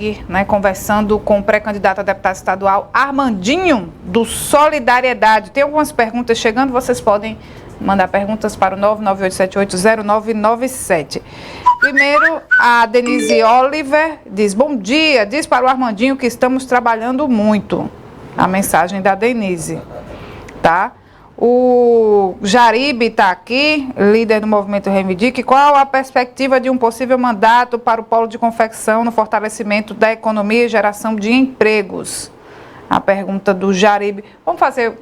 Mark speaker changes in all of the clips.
Speaker 1: segue, né, conversando com o pré-candidato a deputado estadual Armandinho, do Solidariedade. Tem algumas perguntas chegando, vocês podem mandar perguntas para o 998780997. Primeiro, a Denise Oliver diz: bom dia, diz para o Armandinho que estamos trabalhando muito. A mensagem da Denise, tá? O Jaribe está aqui, líder do movimento Reivindique. Qual a perspectiva de um possível mandato para o polo de confecção no fortalecimento da economia e geração de empregos? A pergunta do Jaribe. Vamos fazer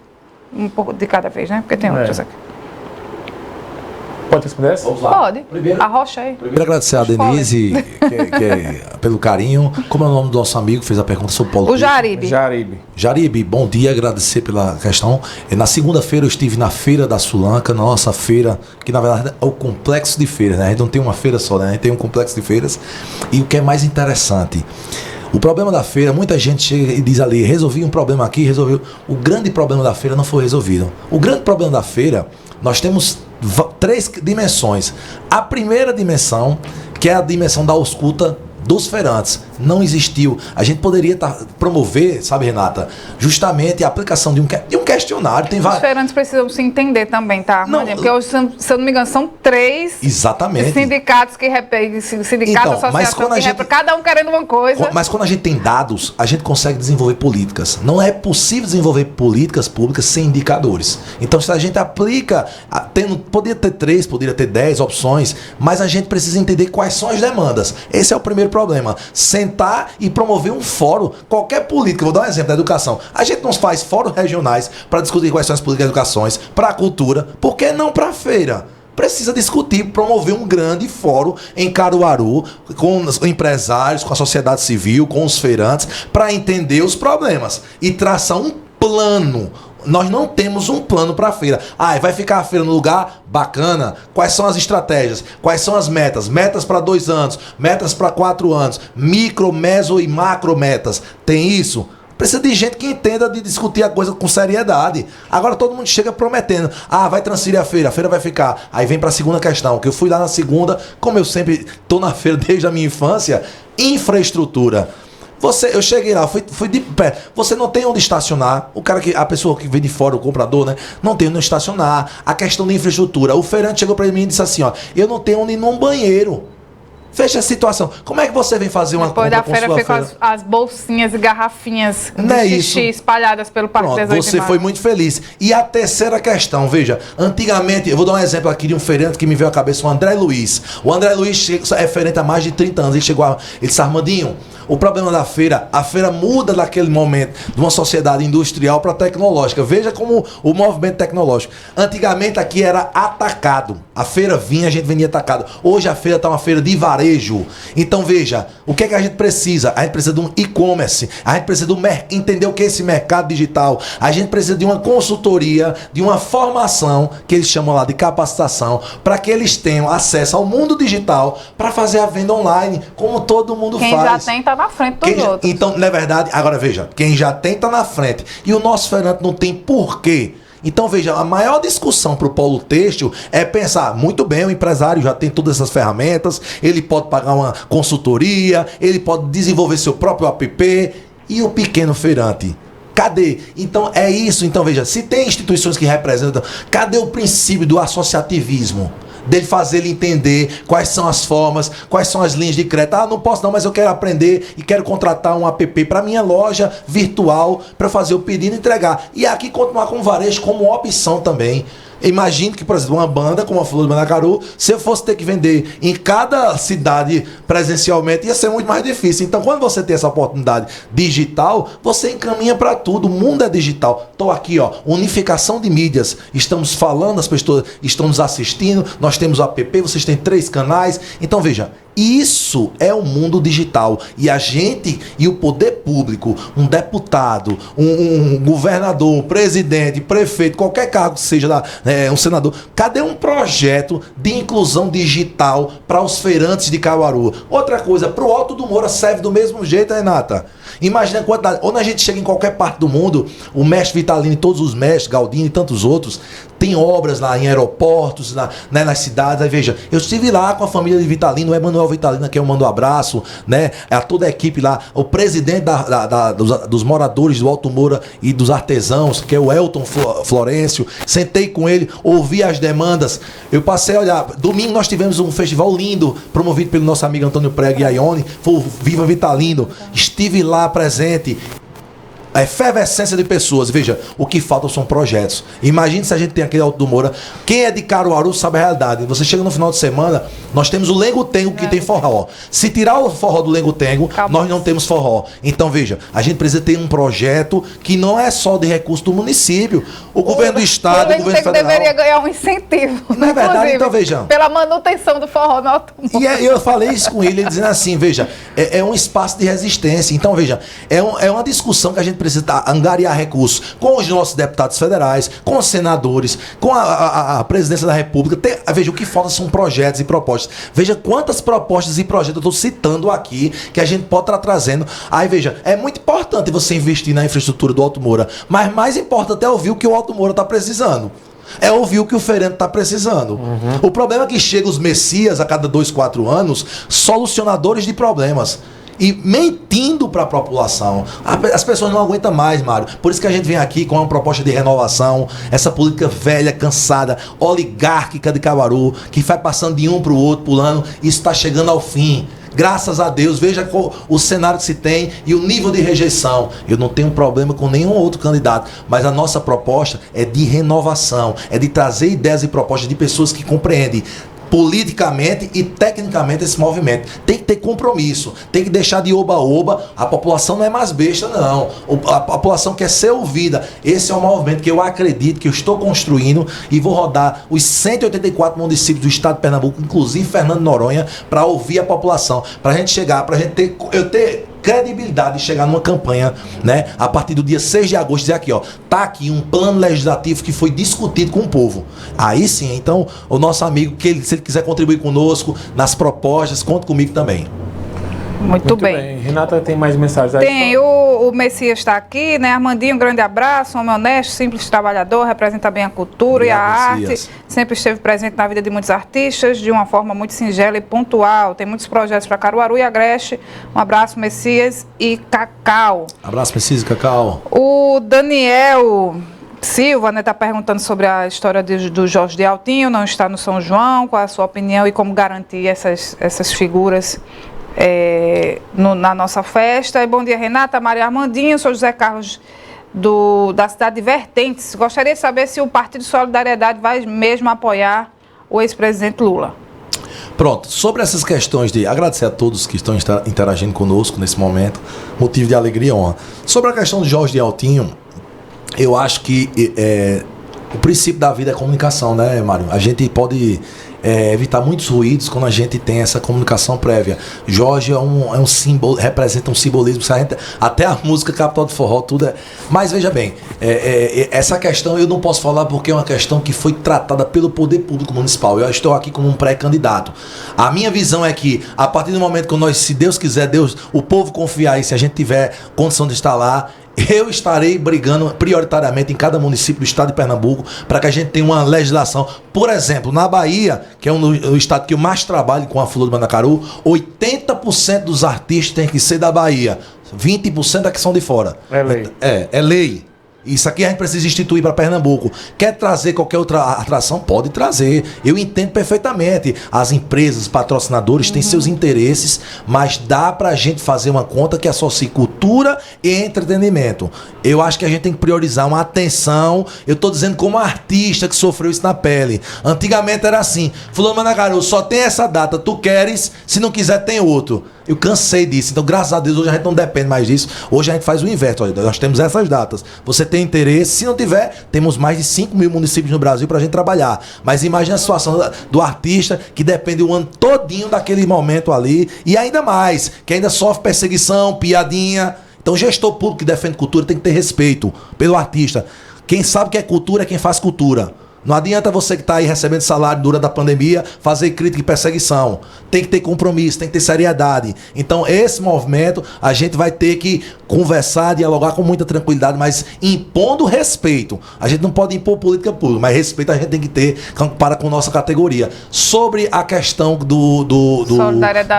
Speaker 1: um pouco de cada vez, né? Porque tem outras aqui.
Speaker 2: Pode responder essa?
Speaker 1: Vamos lá. Pode. Arrocha aí.
Speaker 3: Primeiro agradecer a Denise pelo carinho. Como é o nome do nosso amigo que fez a pergunta sobre o polo?
Speaker 1: O Jaribe.
Speaker 3: Jaribe, bom dia, agradecer pela questão. Na segunda-feira eu estive na Feira da Sulanca, nossa feira, que na verdade é o complexo de feiras, né? A gente não tem uma feira só, né? A gente tem um complexo de feiras. E o que é mais interessante, o problema da feira, muita gente chega e diz ali, resolvi um problema aqui, resolveu. O grande problema da feira não foi resolvido. O grande problema da feira, nós temos 3 dimensões. A primeira dimensão, que é a dimensão da ausculta dos feirantes, não existiu. A gente poderia promover, sabe, Renata, justamente a aplicação de um questionário. Tem
Speaker 1: Os feirantes precisam se entender também, tá? Não, porque hoje, se eu não me engano, são 3 sindicatos que associação cada um querendo uma coisa.
Speaker 3: Mas quando a gente tem dados, a gente consegue desenvolver políticas. Não é possível desenvolver políticas públicas sem indicadores. Então, se a gente aplica, poderia ter 3, poderia ter 10 opções, mas a gente precisa entender quais são as demandas. Esse é o primeiro problema. Sentar e promover um fórum, qualquer política, vou dar um exemplo da educação. A gente não faz fóruns regionais para discutir quais são as políticas de educações, para a cultura, por que não para a feira? Precisa discutir, promover um grande fórum em Caruaru, com os empresários, com a sociedade civil, com os feirantes, para entender os problemas e traçar um plano. Nós não temos um plano para a feira. Vai ficar a feira no lugar bacana? Quais são as estratégias? Quais são as metas? Metas para 2 anos, metas para 4 anos, micro, meso e macro metas. Tem isso? Precisa de gente que entenda de discutir a coisa com seriedade. Agora todo mundo chega prometendo. Vai transferir a feira vai ficar. Aí vem para a segunda questão, que eu fui lá na segunda, como eu sempre estou na feira desde a minha infância, infraestrutura. Eu cheguei lá, fui de pé. Você não tem onde estacionar. A pessoa que vem de fora, o comprador, né? Não tem onde estacionar. A questão da infraestrutura. O feirante chegou para mim e disse assim, eu não tenho onde ir num banheiro. Fecha a situação. Como é que você vem fazer uma
Speaker 1: compra com sua feira? Depois da feira ficam as bolsinhas e garrafinhas de xixi espalhadas pelo Parque 18 de Maio.
Speaker 3: Você foi muito feliz. E a terceira questão, veja, antigamente, eu vou dar um exemplo aqui de um feirante que me veio à cabeça, o André Luiz. O André Luiz é feirante há mais de 30 anos. Ele disse, Armandinho, o problema da feira, a feira muda naquele momento de uma sociedade industrial para tecnológica. Veja como o movimento tecnológico. Antigamente aqui era atacado. A feira vinha, a gente vendia atacado. Hoje a feira está uma feira de varejo. Então veja, o que é que a gente precisa? A gente precisa de um e-commerce. A gente precisa entender o que é esse mercado digital. A gente precisa de uma consultoria, de uma formação, que eles chamam lá de capacitação, para que eles tenham acesso ao mundo digital para fazer a venda online, como todo mundo faz.
Speaker 1: Quem já tem está na frente dos outros.
Speaker 3: Então, na verdade, agora veja, quem já tem está na frente. E o nosso feirante não tem porquê. Então, veja, a maior discussão para o polo têxtil é pensar, muito bem, o empresário já tem todas essas ferramentas, ele pode pagar uma consultoria, ele pode desenvolver seu próprio app, e o pequeno feirante? Cadê? Então, é isso. Então, veja, se tem instituições que representam, cadê o princípio do associativismo? Dele fazer ele entender quais são as formas, quais são as linhas de crédito. Não posso não, mas eu quero aprender e quero contratar um app para minha loja virtual para fazer o pedido e entregar. E aqui continuar com o varejo como opção também. Imagine que, por exemplo, uma banda como a Flor de Mandacaru, se eu fosse ter que vender em cada cidade presencialmente, ia ser muito mais difícil. Então, quando você tem essa oportunidade digital, você encaminha para tudo. O mundo é digital. Estou aqui, unificação de mídias. Estamos falando, as pessoas estão nos assistindo, nós temos o app, vocês têm 3 canais. Então, veja, isso é o mundo digital. E a gente e o poder público, um deputado, um governador, um presidente, prefeito, qualquer cargo que seja, um senador, cadê um projeto de inclusão digital para os feirantes de Caruaru? Outra coisa, para o Alto do Moura serve do mesmo jeito, Renata. Imagina a quantidade. Onde a gente chega em qualquer parte do mundo, o mestre Vitalino e todos os mestres, Galdino e tantos outros, tem obras lá em aeroportos, né, nas cidades. Aí veja, eu estive lá com a família de Vitalino, o Emanuel Vitalino, que eu mando um abraço, né? A toda a equipe lá, o presidente dos moradores do Alto Moura e dos artesãos, que é o Elton Florencio. Sentei com ele, ouvi as demandas. Eu passei a olhar. Domingo nós tivemos um festival lindo, promovido pelo nosso amigo Antônio Prego e Aione, foi o Viva Vitalino. Estive lá presente. A efervescência de pessoas. Veja, o que falta são projetos. Imagine se a gente tem aquele Alto do Moura. Quem é de Caruaru sabe a realidade. Você chega no final de semana, nós temos o Lengo-Tengo que tem forró. Se tirar o forró do Lengo-Tengo, nós não temos forró. Então veja, a gente precisa ter um projeto que não é só de recurso do município. O governo do estado, o governo federal
Speaker 1: deveria ganhar um incentivo.
Speaker 3: Não é verdade? Então veja.
Speaker 1: Pela manutenção do forró no Alto Moura.
Speaker 3: E eu falei isso com ele dizendo assim, veja, é um espaço de resistência. Então veja, é uma discussão que a gente precisa angariar recursos com os nossos deputados federais, com os senadores, com a presidência da República. Veja, o que falta são projetos e propostas. Veja quantas propostas e projetos eu estou citando aqui que a gente pode estar trazendo. Aí veja, é muito importante você investir na infraestrutura do Alto Moura, mas mais importante é ouvir o que o Alto Moura está precisando. É ouvir o que o Fernando está precisando. O problema é que chegam os messias a cada 2, 4 anos, solucionadores de problemas. E mentindo para a população. As pessoas não aguentam mais, Mário. Por isso que a gente vem aqui com uma proposta de renovação. Essa política velha, cansada, oligárquica de Caruaru, que vai passando de um para o outro, pulando. Isso está chegando ao fim. Graças a Deus, veja o cenário que se tem e o nível de rejeição. Eu não tenho problema com nenhum outro candidato, mas a nossa proposta é de renovação, é de trazer ideias e propostas de pessoas que compreendem politicamente e tecnicamente esse movimento. Tem que ter compromisso, tem que deixar de oba-oba. A população não é mais besta, não. A população quer ser ouvida. Esse é um movimento que eu acredito, que eu estou construindo e vou rodar os 184 municípios do estado de Pernambuco, inclusive Fernando de Noronha, para ouvir a população, para a gente chegar, para a gente ter credibilidade de chegar numa campanha, né? A partir do dia 6 de agosto, dizer aqui, ó, tá aqui um plano legislativo que foi discutido com o povo. Aí sim, então, o nosso amigo, se ele quiser contribuir conosco nas propostas, conta comigo também.
Speaker 1: Muito bem.
Speaker 2: Renata, tem mais mensagens aí?
Speaker 1: Tem, o Messias está aqui, né? Armandinho, um grande abraço, homem honesto, simples trabalhador, representa bem a cultura e a arte, sempre esteve presente na vida de muitos artistas, de uma forma muito singela e pontual. Tem muitos projetos para Caruaru e Agreste. Um abraço, Messias e Cacau.
Speaker 3: Abraço, Messias e Cacau.
Speaker 1: O Daniel Silva, né, tá perguntando sobre a história do Jorge de Altinho, não está no São João, qual é a sua opinião e como garantir essas figuras na nossa festa. E bom dia, Renata, Maria Armandinho, sou José Carlos da cidade de Vertentes. Gostaria de saber se o Partido Solidariedade vai mesmo apoiar o ex-presidente Lula.
Speaker 3: Pronto, sobre essas questões de agradecer a todos que estão interagindo conosco nesse momento, motivo de alegria e honra. Sobre a questão do Jorge de Altinho, eu acho que o princípio da vida é comunicação, né, Mário? A gente pode evitar muitos ruídos quando a gente tem essa comunicação prévia. Jorge é um símbolo, representa um simbolismo, até a música Capital do Forró, tudo é. Mas veja bem, essa questão eu não posso falar porque é uma questão que foi tratada pelo poder público municipal. Eu estou aqui como um pré-candidato. A minha visão é que, a partir do momento que nós, se Deus quiser, o povo confiar e se a gente tiver condição de estar lá, eu estarei brigando prioritariamente em cada município do estado de Pernambuco para que a gente tenha uma legislação. Por exemplo, na Bahia, que é o estado que eu mais trabalho com a Flor do Mandacaru, 80% dos artistas têm que ser da Bahia, 20% é que são de fora.
Speaker 2: É lei.
Speaker 3: É lei. Isso aqui a gente precisa instituir para Pernambuco. Quer trazer qualquer outra atração? Pode trazer. Eu entendo perfeitamente. As empresas, patrocinadores têm seus interesses, mas dá para a gente fazer uma conta que associe cultura e entretenimento. Eu acho que a gente tem que priorizar uma atenção. Eu estou dizendo como artista que sofreu isso na pele. Antigamente era assim: Fulano Mandacaru, só tem essa data, tu queres, se não quiser tem outro. Eu cansei disso. Então, graças a Deus, hoje a gente não depende mais disso. Hoje a gente faz o inverso. Olha, nós temos essas datas. Você tem interesse? Se não tiver, temos mais de 5 mil municípios no Brasil pra gente trabalhar. Mas imagine a situação do artista que depende o ano todinho daquele momento ali. E ainda mais, que ainda sofre perseguição, piadinha. Então, o gestor público que defende cultura tem que ter respeito pelo artista. Quem sabe que é cultura é quem faz cultura. Não adianta você que está aí recebendo salário durante a pandemia fazer crítica e perseguição. Tem que ter compromisso, tem que ter seriedade. Então, esse movimento, a gente vai ter que conversar, dialogar com muita tranquilidade, mas impondo respeito. A gente não pode impor política pública, mas respeito a gente tem que ter para com nossa categoria. Sobre a questão do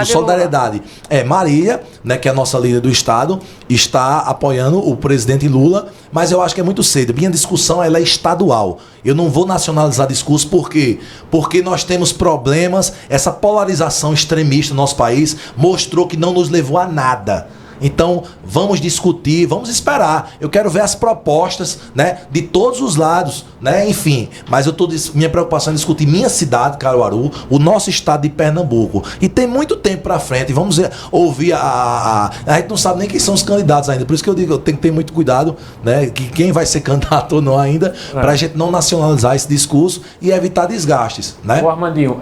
Speaker 3: solidariedade. Marília, né, que é a nossa líder do Estado, está apoiando o presidente Lula, mas eu acho que é muito cedo. Minha discussão ela é estadual. Eu não vou nacionalizar discurso, por quê? Porque nós temos problemas, essa polarização extremista no nosso país mostrou que não nos levou a nada. Então, vamos discutir, vamos esperar. Eu quero ver as propostas, né, de todos os lados, né, enfim. Mas minha preocupação é discutir minha cidade, Caruaru, o nosso estado de Pernambuco. E tem muito tempo pra frente. Vamos ouvir a gente não sabe nem quem são os candidatos ainda. Por isso que eu digo, eu tenho que ter muito cuidado, né, que quem vai ser candidato ou não ainda, pra gente não nacionalizar esse discurso e evitar desgastes, né?
Speaker 2: Ô Armandinho,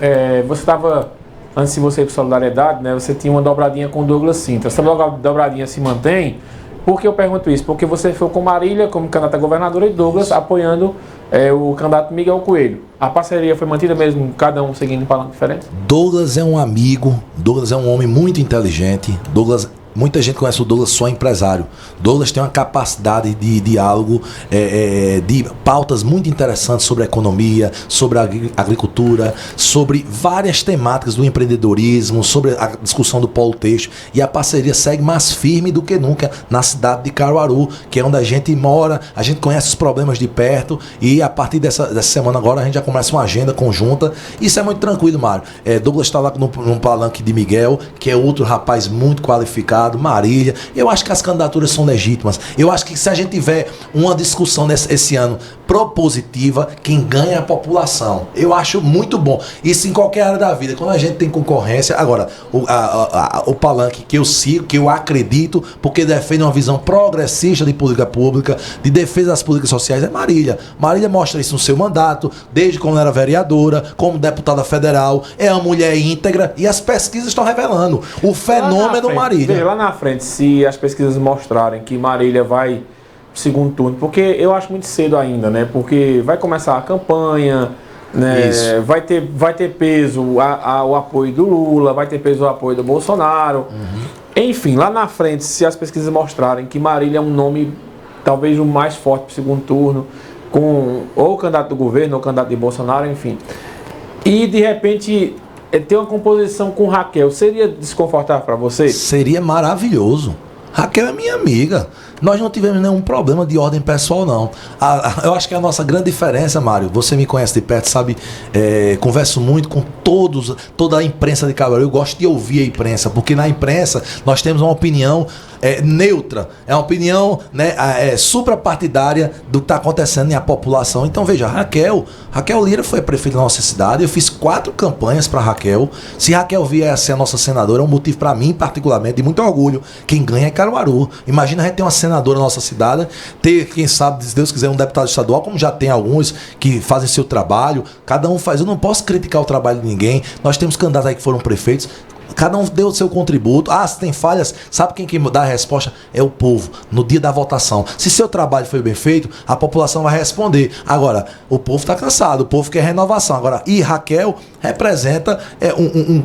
Speaker 2: você estava... Antes de você ir para Solidariedade, né, você tinha uma dobradinha com o Douglas Sintra. Essa dobradinha se mantém? Por que eu pergunto isso? Porque você foi com Marília como candidata a governadora e Douglas apoiando o candidato Miguel Coelho. A parceria foi mantida mesmo, cada um seguindo um palanque diferente?
Speaker 3: Douglas é um amigo, Douglas é um homem muito inteligente, muita gente conhece o Douglas só empresário. Douglas tem uma capacidade de diálogo, de pautas muito interessantes sobre a economia, sobre a agricultura, sobre várias temáticas do empreendedorismo, sobre a discussão do polo têxtil. E a parceria segue mais firme do que nunca na cidade de Caruaru, que é onde a gente mora, a gente conhece os problemas de perto e a partir dessa semana agora a gente já começa uma agenda conjunta. Isso é muito tranquilo, Mário. Douglas está lá no palanque de Miguel, que é outro rapaz muito qualificado, Marília. Eu acho que as candidaturas são legítimas. Eu acho que se a gente tiver uma discussão esse ano propositiva, quem ganha é a população. Eu acho muito bom. Isso em qualquer área da vida. Quando a gente tem concorrência, agora, o palanque que eu sigo, que eu acredito, porque defende uma visão progressista de política pública, de defesa das políticas sociais, é Marília. Marília mostra isso no seu mandato, desde quando era vereadora, como deputada federal, é uma mulher íntegra e as pesquisas estão revelando o fenômeno Marília.
Speaker 2: Lá na frente, se as pesquisas mostrarem que Marília vai segundo turno, porque eu acho muito cedo ainda, né? Porque vai começar a campanha, né? Vai ter peso o apoio do Lula, vai ter peso o apoio do Bolsonaro. Enfim, lá na frente, se as pesquisas mostrarem que Marília é um nome talvez o mais forte para o segundo turno, com ou o candidato do governo ou o candidato de Bolsonaro, enfim. E de repente ter uma composição com Raquel, seria desconfortável para você?
Speaker 3: Seria maravilhoso. Raquel é minha amiga. Nós não tivemos nenhum problema de ordem pessoal, não. Eu acho que a nossa grande diferença, Mário, você me conhece de perto, sabe, converso muito com toda a imprensa de Caruaru. Eu gosto de ouvir a imprensa, porque na imprensa nós temos uma opinião neutra, é uma opinião, né, suprapartidária do que está acontecendo na população. Então veja, Raquel Lira foi prefeita da nossa cidade, eu fiz 4 campanhas para Raquel. Se Raquel vier a ser a nossa senadora, é um motivo para mim particularmente de muito orgulho. Quem ganha é Caruaru. Imagina a gente ter uma senadora na nossa cidade, ter, quem sabe, se Deus quiser, um deputado estadual, como já tem alguns que fazem seu trabalho, cada um faz. Eu não posso criticar o trabalho de ninguém. Nós temos candidatos aí que foram prefeitos, cada um deu o seu contributo. Se tem falhas, sabe quem que dá a resposta? É o povo, no dia da votação. Se seu trabalho foi bem feito, a população vai responder. Agora, o povo está cansado, o povo quer renovação. Agora, e Raquel representa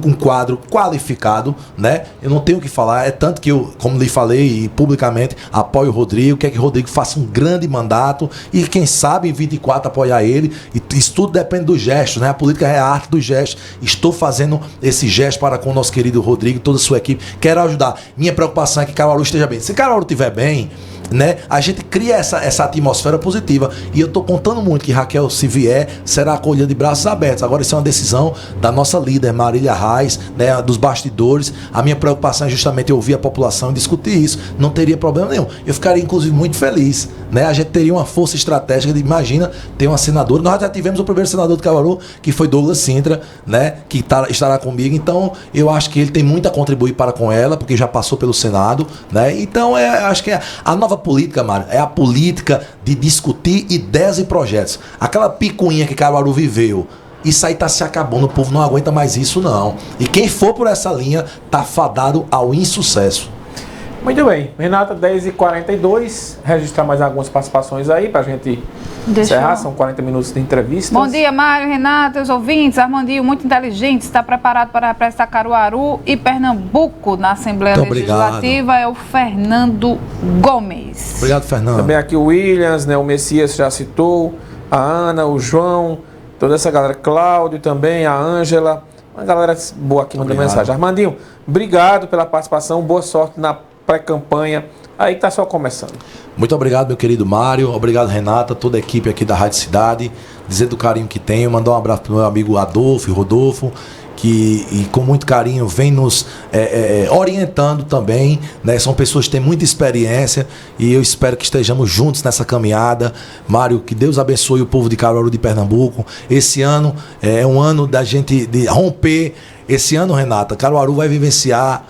Speaker 3: um quadro qualificado, né? Eu não tenho o que falar, é tanto que eu, como lhe falei publicamente, apoio o Rodrigo, quer que o Rodrigo faça um grande mandato e quem sabe em 24 apoiar ele. E isso tudo depende do gesto, né? A política é a arte do gesto. Estou fazendo esse gesto para com o nosso querido Rodrigo, toda a sua equipe, quero ajudar. Minha preocupação é que Caruaru esteja bem. Se Caruaru estiver bem, né, a gente cria essa atmosfera positiva. E eu estou contando muito que Raquel, se vier, será acolhida de braços abertos. Agora isso é uma decisão da nossa líder, Marília Reis, né, dos bastidores. A minha preocupação é justamente ouvir a população e discutir isso. Não teria problema nenhum. Eu ficaria, inclusive, muito feliz, né? A gente teria uma força estratégica de, imagina, ter uma senadora. Nós já tivemos o primeiro senador de Caruaru, que foi Douglas Sintra, né, que estará comigo. Então, eu acho que ele tem muito a contribuir para com ela, porque já passou pelo Senado, né? Então, acho que a nova política, Mário, é a política de discutir ideias e projetos. Aquela picuinha que Caruaru viveu, isso aí tá se acabando, o povo não aguenta mais isso, não. E quem for por essa linha tá fadado ao insucesso.
Speaker 2: Muito bem, Renata, 10h42, registrar mais algumas participações aí pra gente encerrar, são 40 minutos de entrevistas.
Speaker 1: Bom dia, Mário, Renata, os ouvintes. Armandinho, muito inteligente, está preparado para representar Caruaru e Pernambuco na Assembleia Legislativa. É o Fernando Gomes.
Speaker 3: Obrigado, Fernando.
Speaker 2: Também aqui o Williams, né, o Messias já citou, a Ana, o João, toda essa galera, Cláudio também, a Ângela, uma galera boa aqui mandando mensagem. Armandinho, obrigado pela participação, boa sorte na pré-campanha, aí está só começando.
Speaker 3: Muito obrigado, meu querido Mário, obrigado, Renata, toda a equipe aqui da Rádio Cidade, dizer do carinho que tenho, mandar um abraço para o meu amigo Adolfo e Rodolfo, que com muito carinho vem nos orientando também, né? São pessoas que têm muita experiência e eu espero que estejamos juntos nessa caminhada. Mário, que Deus abençoe o povo de Caruaru de Pernambuco. Esse ano é um ano da gente de romper. Esse ano, Renata, Caruaru vai vivenciar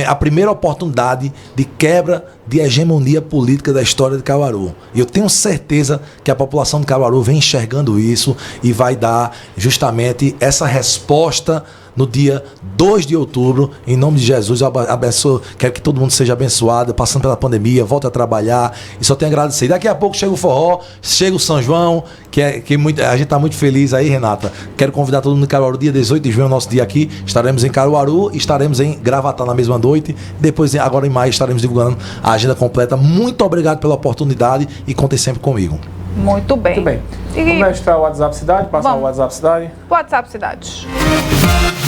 Speaker 3: a primeira oportunidade de quebra de hegemonia política da história de Caruaru. E eu tenho certeza que a população de Caruaru vem enxergando isso e vai dar justamente essa resposta no dia 2 de outubro. Em nome de Jesus, eu abençoo, quero que todo mundo seja abençoado, passando pela pandemia, volte a trabalhar e só tenho a agradecer. Daqui a pouco chega o forró, chega o São João, a gente está muito feliz aí, Renata. Quero convidar todo mundo de Caruaru, dia 18 de junho, nosso dia aqui. Estaremos em Caruaru e estaremos em Gravatá na mesma noite. Depois, agora em maio, estaremos divulgando a agenda completa. Muito obrigado pela oportunidade e contem sempre comigo.
Speaker 1: Muito bem.
Speaker 2: Muito bem. Vamos registrar o WhatsApp Cidade, passar o WhatsApp Cidade.
Speaker 1: WhatsApp Cidade.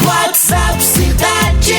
Speaker 4: WhatsApp Cidade.